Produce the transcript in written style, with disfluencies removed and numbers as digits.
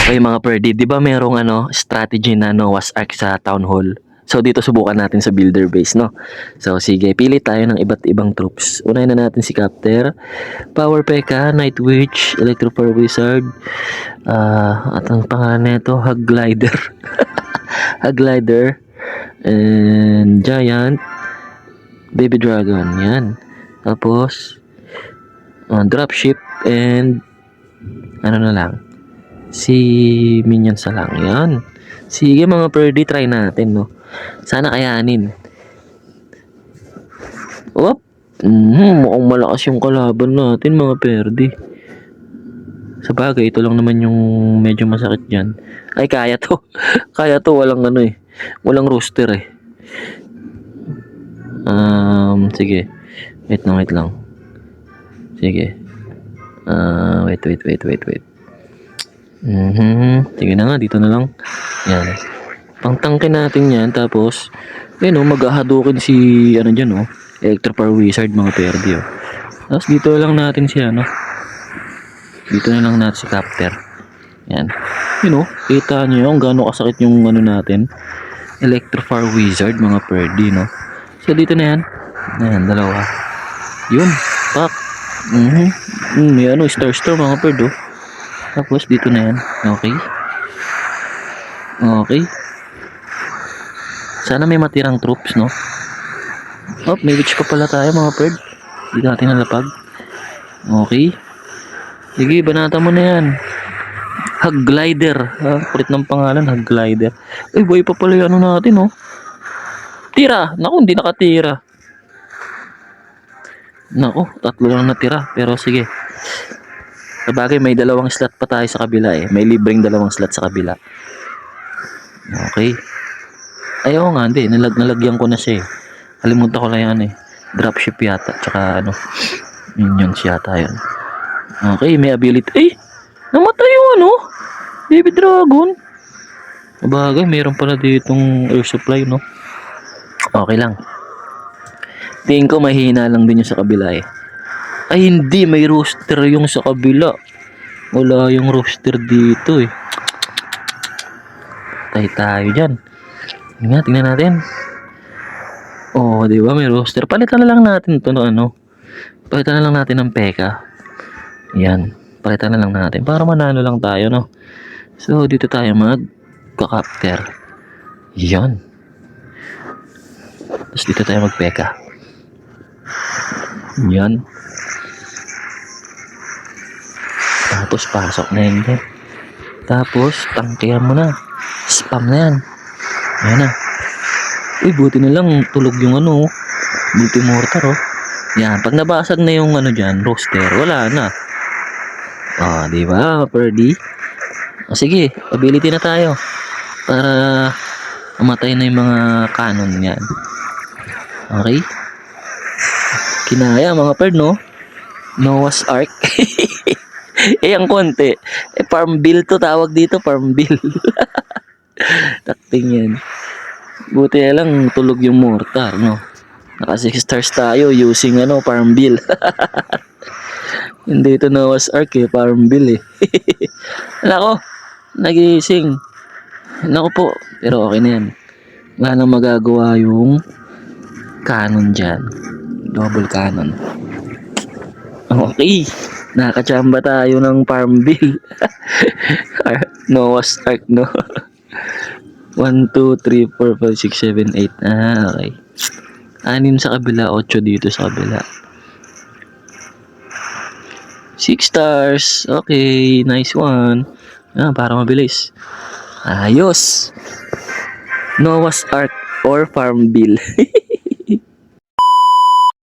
Okay mga perdi, di ba merong strategy na Noah's Ark sa Town Hall? So dito subukan natin sa builder base, no? So sige, pili tayo ng iba't ibang troops. Unahin na natin si Captor, Power P.E.K.K.A, Night Witch, Electro Fire Wizard, at ang pangalan nito, Hag Glider. Hag Glider, and Giant, Baby Dragon, yan. Tapos, Dropship, and ano na lang, si Minions na lang. Yan. Sige mga perdi, try natin, no? Sana kayanin. Wop! Mukhang malakas yung kalaban natin, mga perdi. Sa bagay, ito lang naman yung medyo masakit dyan. Ay, kaya to. Kaya to, walang walang rooster eh. Sige. Wait lang. Sige. Wait. Sige na nga, dito na lang. Yan. Pangtangke natin yan. Tapos, mag-ahadukin si, dyan, Electro Power Wizard, mga perdi, Tapos, dito lang natin si, dito na lang natin si Captor. Yan. Kita nyo yung gano'ng kasakit yung, natin. Electro Power Wizard, mga perdi, no? So, dito na yan. Ayan, dalawa. Yun. Pak. May star mga perdi, Tapos, dito na yan. Okay. Okay. Sana may matirang troops, no? Oh, may witch pa pala tayo, mga perd. Hindi natin nalapag. Okay. Sige, banata mo na yan. Hag Glider. Kulit ng pangalan, Hag Glider. Ay, boy pa pala yung natin, oh. Tira. Naku, hindi nakatira. Naku, 3 lang natira. Pero sige. Sabagay, may 2 slot pa tayo sa kabila eh. May libreng 2 slot sa kabila. Okay. Ayaw nga, hindi. Nalagyan ko na siya eh. Kalimutan ko lang yan eh. Dropship yata. Tsaka Minions yata yun. Okay, may ability. Eh! Namatay yung Baby Dragon. Sabagay, mayroon pala ditong air supply, no? Okay lang. Tingin ko mahina lang din yung sa kabila eh. Ay, hindi. May rooster yung sa kabila. Wala yung rooster dito eh. Tayo dyan. Tingnan natin. Oh, di ba? May rooster. Palitan na lang natin ito Palitan na lang natin ng P.E.K.K.A. Yan. Palitan na lang natin. Para manalo lang tayo, no? So, dito tayo mag-Captor. Yan. Tapos dito tayo mag-P.E.K.K.A. Yan. Tapos, pasok na yun. Tapos, tangkihan mo na. Spam na yan. Yan na. Uy, buti na lang tulog yung multi-mortar, Yan, pag nabasag na yung dyan, roster, wala na. Di ba, perdi? Sige, ability na tayo. Para mamatay na yung mga cannon yan. Okay? Kinaya mga perd, no? Noah's Ark. Ang konti. Farm bill to tawag dito, farm bill. Takting yan. Buti na lang tulog yung mortar, no? Naka 6 stars tayo using farm bill. Hindi ito Noah's Ark farm bill eh. Nako, nagising. Nako po, pero okay na yan. Wala nang magagawa yung cannon dyan. Double cannon. Okay, nakachamba tayo ng farm bill. Noah's Ark, no? 1, 2, 3, 4, 5, 6, 7, 8. Okay. 6 sa kabila, 8 dito sa kabila. 6 stars. Okay, nice one. Para mabilis. Ayos. Noah's Ark or Farm Bill.